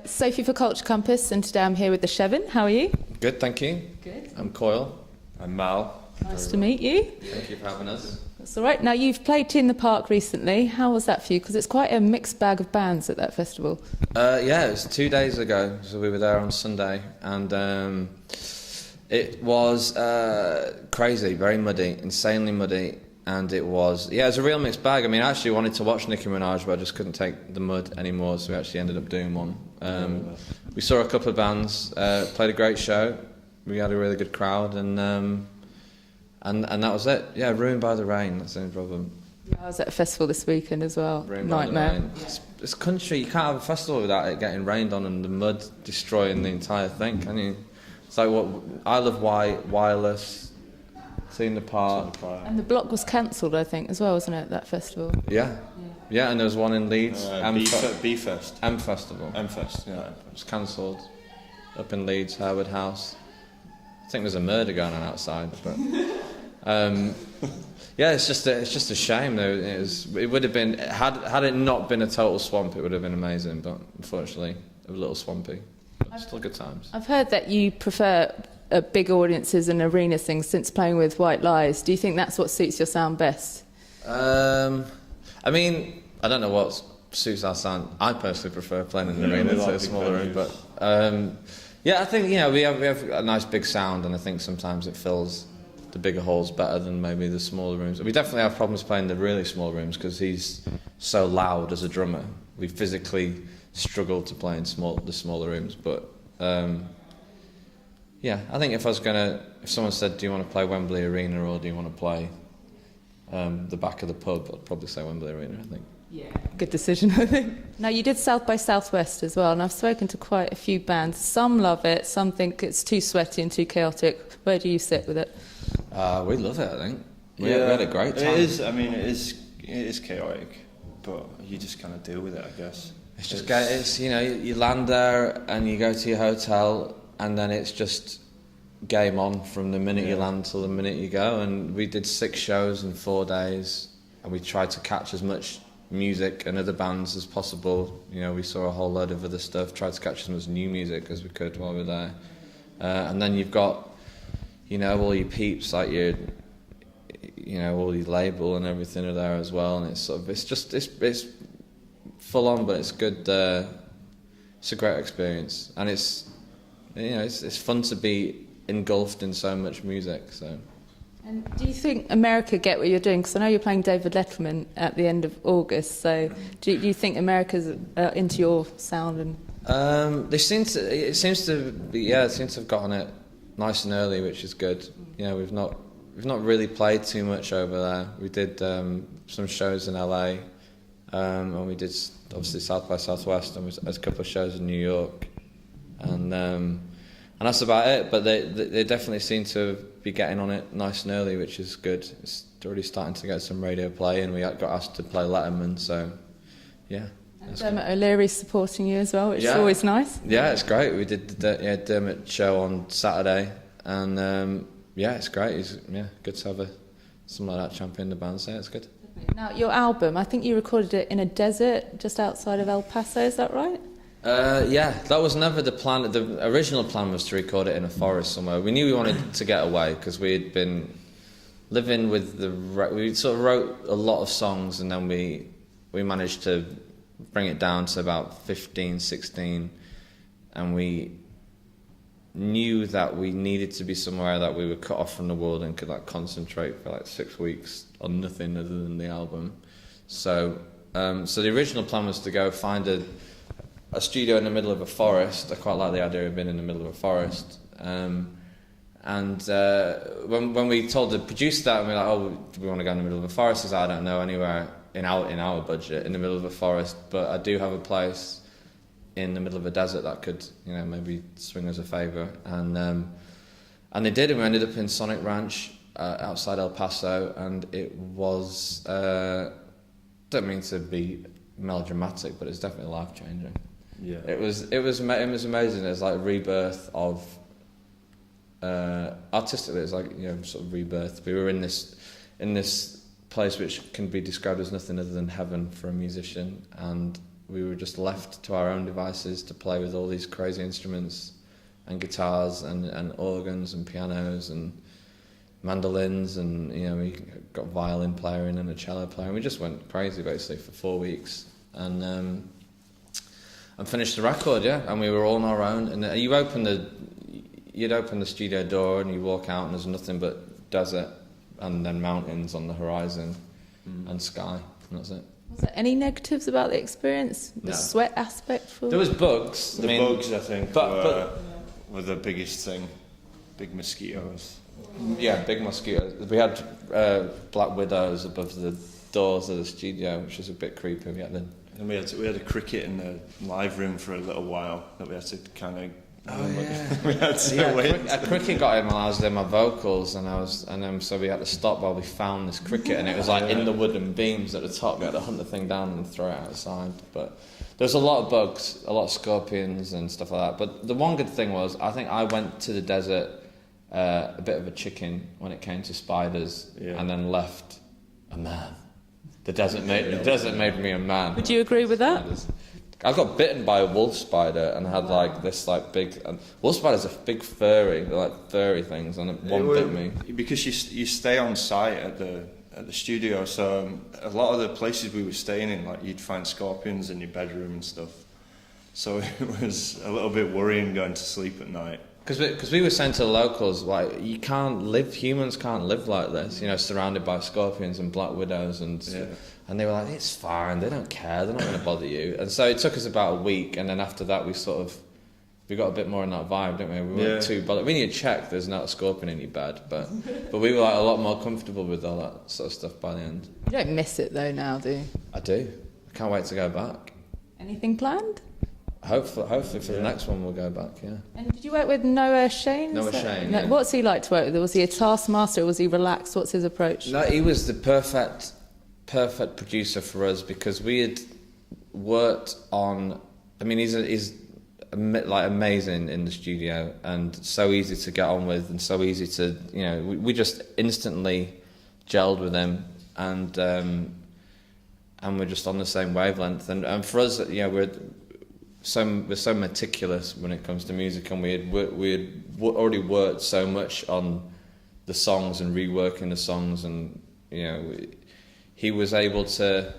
Sophie for Culture Compass, and today I'm here with the Chevin. How are you? Good, thank you. Good. I'm Coyle. I'm Mal. Nice to meet you. Thank you for having us. That's all right. Now, you've played in the Park recently. How was that for you? Because it's quite a mixed bag of bands at that festival. Yeah, it was 2 days ago, so we were there on Sunday, and it was crazy, very muddy, insanely muddy, and it was a real mixed bag. I mean, I actually wanted to watch Nicki Minaj, but I just couldn't take the mud anymore, so we actually ended up doing one. We saw a couple of bands, played a great show. We had a really good crowd, and that was it. Yeah, ruined by the rain. That's the only problem. I was at a festival this weekend as well. Ruined by Nightmare. the rain. This country, you can't have a festival without it getting rained on and the mud destroying the entire thing, can you? It's like what I love. Wireless, seen the park. And the block was cancelled, I think, as well, wasn't it? That festival. Yeah, and there was one in Leeds. B-Fest. M Festival. M-Fest, yeah. It was cancelled. Up in Leeds, Herwood House. I think there's a murder going on outside, but yeah, it's just a shame though. It would have been had it not been a total swamp, it would have been amazing. But unfortunately, a little swampy. But still good times. I've heard that you prefer big audiences and arena things since playing with White Lies. Do you think that's what suits your sound best? I mean, I don't know what suits our sound. I personally prefer playing in the arena to a smaller room, but yeah, I think we have a nice big sound, and I think sometimes it fills the bigger halls better than maybe the smaller rooms. We definitely have problems playing the really small rooms because he's so loud as a drummer. We physically struggle to play in the smaller rooms, but yeah, I think if someone said, do you want to play Wembley Arena or do you want to play the back of the pub, I'd probably say Wembley Arena, I think. Yeah, good decision, I think. Now, you did South by Southwest as well, and I've spoken to quite a few bands. Some love it, some think it's too sweaty and too chaotic. Where do you sit with it? We love it, I think. We had a great time. It is chaotic, but you just kind of deal with it, I guess. It's you land there and you go to your hotel, and then it's just game on from the minute you land till the minute you go. And we did 6 shows in 4 days, and we tried to catch as much music and other bands as possible. We saw a whole load of other stuff, tried to catch as much new music as we could while we were there. And then you've got, all your peeps, like all your label and everything are there as well. And it's full on, but it's good. It's a great experience, and it's fun to be engulfed in so much music. So. And do you think America get what you're doing? Because I know you're playing David Letterman at the end of August. So do you think America's into your sound? And it seems to have gotten it nice and early, which is good. We've not really played too much over there. We did some shows in LA, and we did obviously South by Southwest, and there's a couple of shows in New York, and that's about it. But they definitely seem to be getting on it nice and early, which is good. It's already starting to get some radio play, and we got asked to play Letterman, so yeah. And Dermot O'Leary's supporting you as well, which is always nice. Yeah, it's great. We did the Dermot show on Saturday, and it's great. It's good to have something like that champion the band. So it's good. Now, your album, I think you recorded it in a desert just outside of El Paso. Is that right? That was never the plan. The original plan was to record it in a forest somewhere. We knew we wanted to get away because we had been living with we sort of wrote a lot of songs, and then we managed to bring it down to about 15, 16, and we knew that we needed to be somewhere that we were cut off from the world and could concentrate for 6 weeks on nothing other than the album. So the original plan was to go find a studio in the middle of a forest. I quite like the idea of being in the middle of a forest. And when we told the producer that, and we were like, oh, do we want to go in the middle of a forest? He said, I don't know anywhere in our budget in the middle of a forest, but I do have a place in the middle of a desert that could, maybe swing us a favour. And they did, and we ended up in Sonic Ranch outside El Paso, and it was, don't mean to be melodramatic, but it's definitely life-changing. Yeah. It was amazing. It was like a rebirth of artistically. It's like sort of rebirth. We were in this place which can be described as nothing other than heaven for a musician, and we were just left to our own devices to play with all these crazy instruments and guitars and organs and pianos and mandolins, and we got a violin player in and a cello player, and we just went crazy basically for 4 weeks and finished the record, and we were all on our own. And you'd open the studio door and you walk out and there's nothing but desert and then mountains on the horizon and sky, and that's it. Was there any negatives about the experience? The No. sweat aspect? There was bugs. The bugs, I think, but were the biggest thing. Big mosquitoes. yeah, big mosquitoes. We had black widows above the doors of the studio, which was a bit creepy. And we had a cricket in the live room for a little while that we had to kind of. We had to wait. A cricket got in while I was doing my vocals, so we had to stop while we found this cricket, and it was like in the wooden beams at the top. We had to hunt the thing down and throw it outside. But there's a lot of bugs, a lot of scorpions and stuff like that. But the one good thing was, I think I went to the desert a bit of a chicken when it came to spiders, and then left a man. The desert made me a man. Would you agree with that? I got bitten by a wolf spider and had this big. Wolf spiders are big furry, they're like furry things, and one bit me. Because you stay on site at the studio, so a lot of the places we were staying in, like you'd find scorpions in your bedroom and stuff. So it was a little bit worrying going to sleep at night. Because we were saying to the locals, like, humans can't live like this, surrounded by scorpions and black widows, and they were like, it's fine, they don't care, they're not going to bother you. And so it took us about a week, and then after that we got a bit more in that vibe, didn't we? We weren't too bothered. We need to check there's not a scorpion in your bed, but we were like a lot more comfortable with all that sort of stuff by the end. You don't miss it though now, do you? I do. I can't wait to go back. Anything planned? Hopefully for the next one we'll go back, yeah. And did you work with Noah Shane? Noah Shane, yeah. What's he like to work with? Was he a taskmaster or was he relaxed? What's his approach? No, he was the perfect producer for us, because we had worked on. I mean, he's amazing in the studio and so easy to get on with and so easy to we just instantly gelled with him, and we're just on the same wavelength. And for us, we're so meticulous when it comes to music, and we had already worked so much on the songs and reworking the songs, and he was able to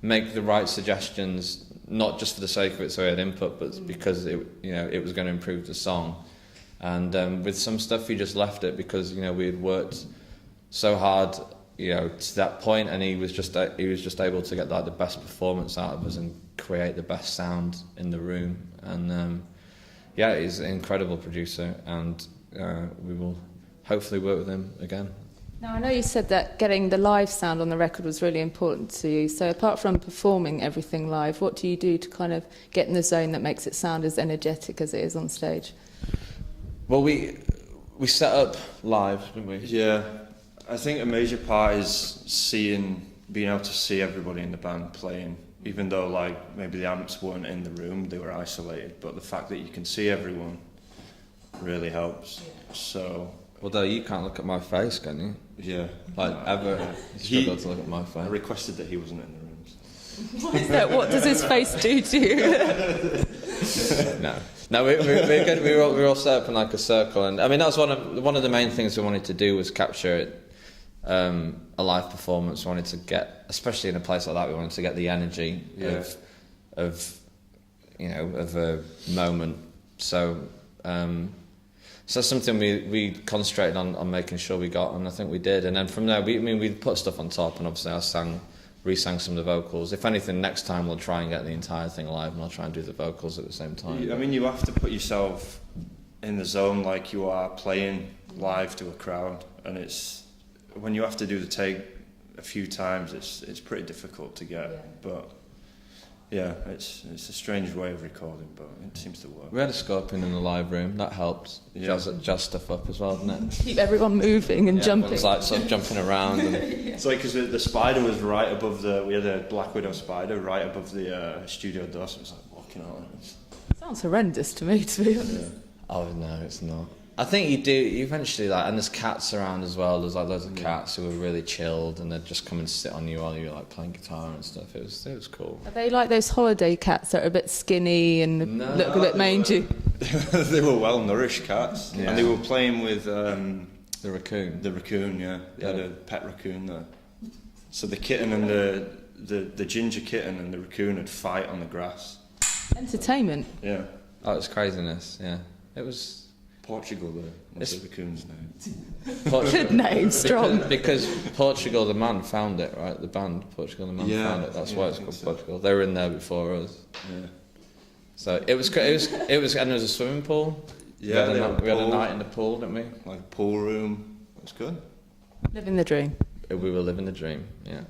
make the right suggestions, not just for the sake of it, so he had input, but because it was going to improve the song. And with some stuff, he just left it because we had worked so hard, to that point, and he was just able to get the best performance out of us and create the best sound in the room. And he's an incredible producer, and we will hopefully work with him again. Now, I know you said that getting the live sound on the record was really important to you. So apart from performing everything live, what do you do to kind of get in the zone that makes it sound as energetic as it is on stage? Well, we set up live, didn't we? Yeah, I think a major part is being able to see everybody in the band playing, even though maybe the amps weren't in the room, they were isolated, but the fact that you can see everyone really helps. So... Although you can't look at my face, can you? Yeah. Ever struggle to look at my face. I requested that he wasn't in the room. So. What is that? What does his face do to you? No, we're good. We were all set up in a circle, and I mean that's one of the main things we wanted to do was capture a live performance. We wanted to get, especially in a place like that, we wanted to get the energy of a moment. So. So that's something we concentrated on making sure we got, and I think we did. And then from there, we put stuff on top, and obviously I re-sang some of the vocals. If anything, next time we'll try and get the entire thing live, and I'll try and do the vocals at the same time. I mean, you have to put yourself in the zone like you are playing live to a crowd, and when you have to do the take a few times, it's pretty difficult to get, but. Yeah, it's a strange way of recording, but it seems to work. We had a scorpion in the live room, that helped. Yeah. Jazz stuff up as well, didn't it? Keep everyone moving and jumping. It was sort of jumping around. And It's because the spider was right above we had a black widow spider right above the studio door, so it was walking out. Sounds horrendous to me, to be honest. Yeah. Oh no, it's not. I think you do eventually, like, and there's cats around as well. There's like loads of cats who are really chilled, and they'd just come and sit on you while you're like playing guitar and stuff. It was cool. Are they like those holiday cats that are a bit skinny and look a bit mangy? They were well-nourished cats, and they were playing with the raccoon. The raccoon, yeah. They had a pet raccoon there. So the kitten and the ginger kitten and the raccoon would fight on the grass. Entertainment. Yeah. Oh, it was craziness. Yeah, it was. Portugal, though. What's the raccoon's name? Good name, strong. Because Portugal, the man found it, right? The band Portugal, the man found it. That's why it's called Portugal. They were in there before us. Yeah. So it was, and there was a swimming pool. Yeah, we had a night in the pool, didn't we? Like a pool room. It was good. Living the dream. We were living the dream. Yeah.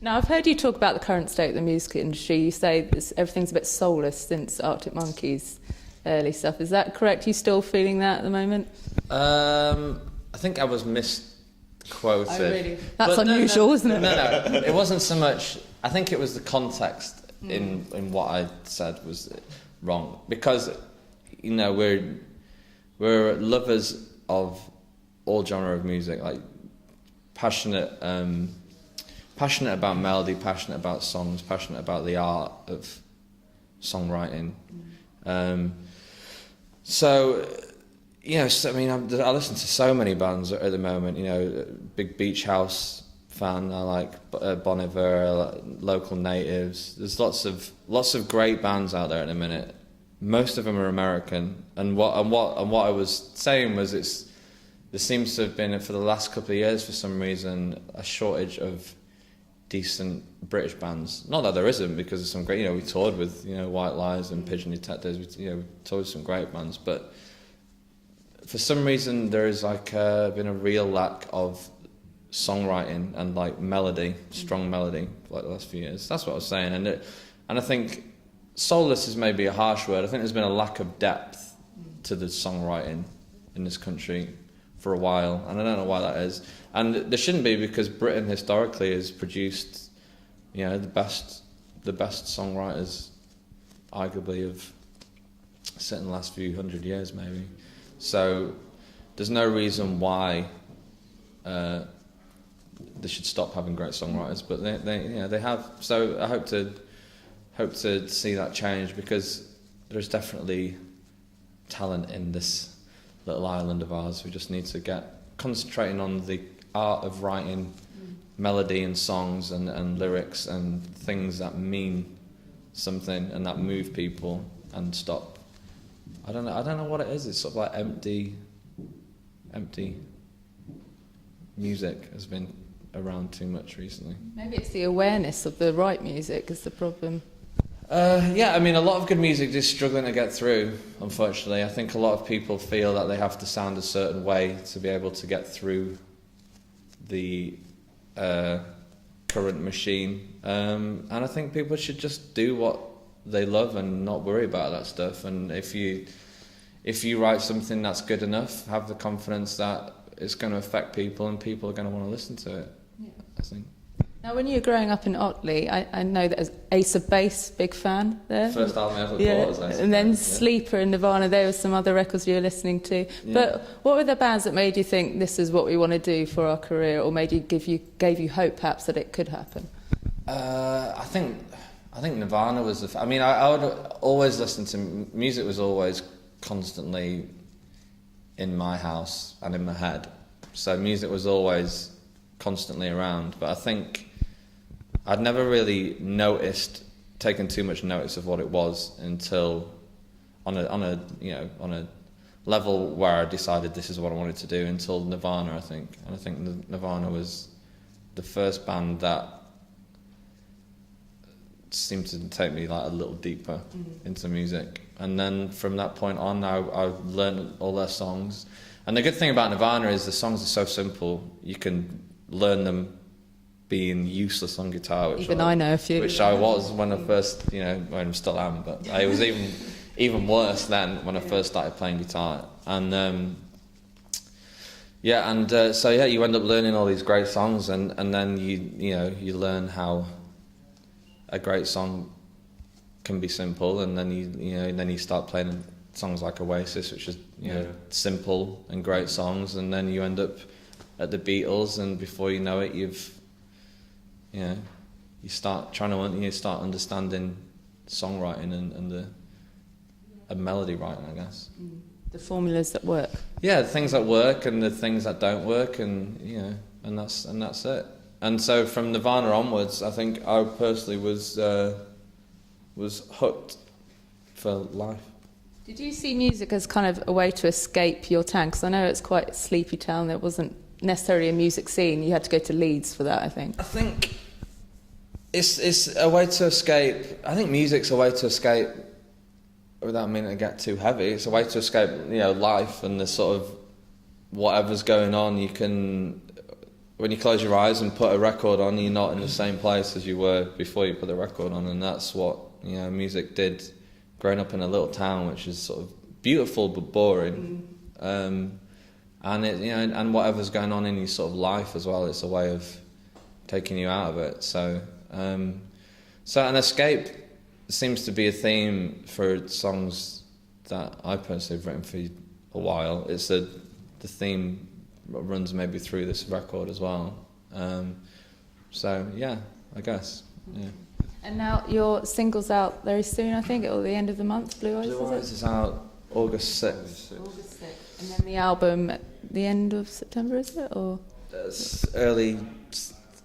Now, I've heard you talk about the current state of the music industry. You say everything's a bit soulless since Arctic Monkeys' early stuff. Is that correct? You still feeling that at the moment? I think I was misquoted. Oh, really? That's unusual, isn't it? No, it wasn't so much. I think it was the context in what I said was wrong, because we're lovers of all genre of music, like passionate about melody, passionate about songs, passionate about the art of songwriting. So, I mean, I listen to so many bands at the moment. Big Beach House fan. I like Bon Iver, I like Local Natives. There's lots of great bands out there at the minute. Most of them are American. And what I was saying was there seems to have been, for the last couple of years, for some reason, a shortage of decent British bands. Not that there isn't, because there's some great, we toured with, White Lies and Pigeon Detectives, we toured with some great bands, but for some reason there is been a real lack of songwriting and melody, strong melody, for the last few years. That's what I was saying, and I think soulless is maybe a harsh word. I think there's been a lack of depth to the songwriting in this country for a while, and I don't know why that is. And there shouldn't be, because Britain historically has produced, the best songwriters, arguably, of in the last few hundred years, maybe. So there's no reason why they should stop having great songwriters, but they have. So I hope to see that change, because there's definitely talent in this little island of ours. We just need to concentrating on the art of writing melody and songs and lyrics and things that mean something and that move people, and stop. I don't know what it is. It's sort of like empty music has been around too much recently. Maybe it's the awareness of the right music is the problem. I mean, a lot of good music is struggling to get through, unfortunately. I think a lot of people feel that they have to sound a certain way to be able to get through the current machine. And I think people should just do what they love and not worry about that stuff. And if you write something that's good enough, have the confidence that it's going to affect people and people are going to want to listen to it, I think. Now, when you were growing up in Otley, I know that as Ace of Base, big fan there. First album I ever bought was Ace of Base. And then Sleeper and Nirvana, there were some other records you were listening to. Yeah. But what were the bands that made you think this is what we want to do for our career, or gave you hope perhaps that it could happen? I think Nirvana was I would always listen to music. Was always constantly in my house and in my head, so music was always constantly around. But I think I'd never really taken too much notice of what it was until on a level where I decided this is what I wanted to do, until Nirvana, I think. And I think Nirvana was the first band that seemed to take me a little deeper into music. And then from that point on, I learned all their songs. And the good thing about Nirvana is the songs are so simple, you can learn them being useless on guitar, which I know a few. Which I was when I first, when I still am, but I was even worse then when I first started playing guitar. And you end up learning all these great songs, and then you learn how a great song can be simple, and then you start playing songs like Oasis, which is Yeah. simple and great songs, and then you end up at the Beatles, and before you know it, you start understanding songwriting and melody writing, I guess. The formulas that work. Yeah, the things that work and the things that don't work, and and that's it. And so from Nirvana onwards, I think I personally was hooked for life. Did you see music as kind of a way to escape your town? Because I know it's quite a sleepy town. There wasn't necessarily a music scene. You had to go to Leeds for that, I think. I think it's a way to escape. I think music's a way to escape, without meaning to get too heavy. It's a way to escape, life and the sort of whatever's going on. You can, when you close your eyes and put a record on, you're not in the same place as you were before you put the record on, and that's what music did. Growing up in a little town, which is sort of beautiful but boring, and it, and whatever's going on in your sort of life as well, it's a way of taking you out of it. So an escape seems to be a theme for songs that I personally have written for a while. It's the theme runs maybe through this record as well. So yeah, I guess. Yeah. And now your single's out very soon, I think, at the end of the month, Blue Eyes, Blue Eyes is out August 6th. August 6th. And then the album at the end of September, is it? Or It's early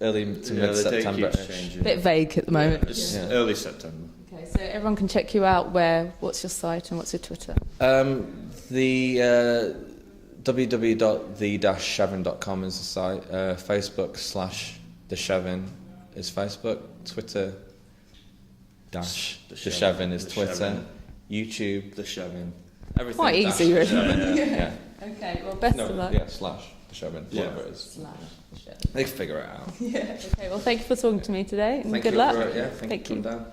to mid-September. a bit vague at the moment. It's early September. Okay, so everyone can check you out where? What's your site and what's your Twitter? The www.the-chevin.com is the site. Facebook /The Chevin is Facebook. Twitter / The Chevin is Twitter. Chevin. YouTube The Chevin. Everything. Quite easy, really. Chevin, yeah. Okay, well, best of luck. Yeah, / The Chevin, whatever it is. / They can figure it out. Yeah. Okay, well, thank you for talking to me today, and Thank good you luck. for it, yeah. Thank you for coming down.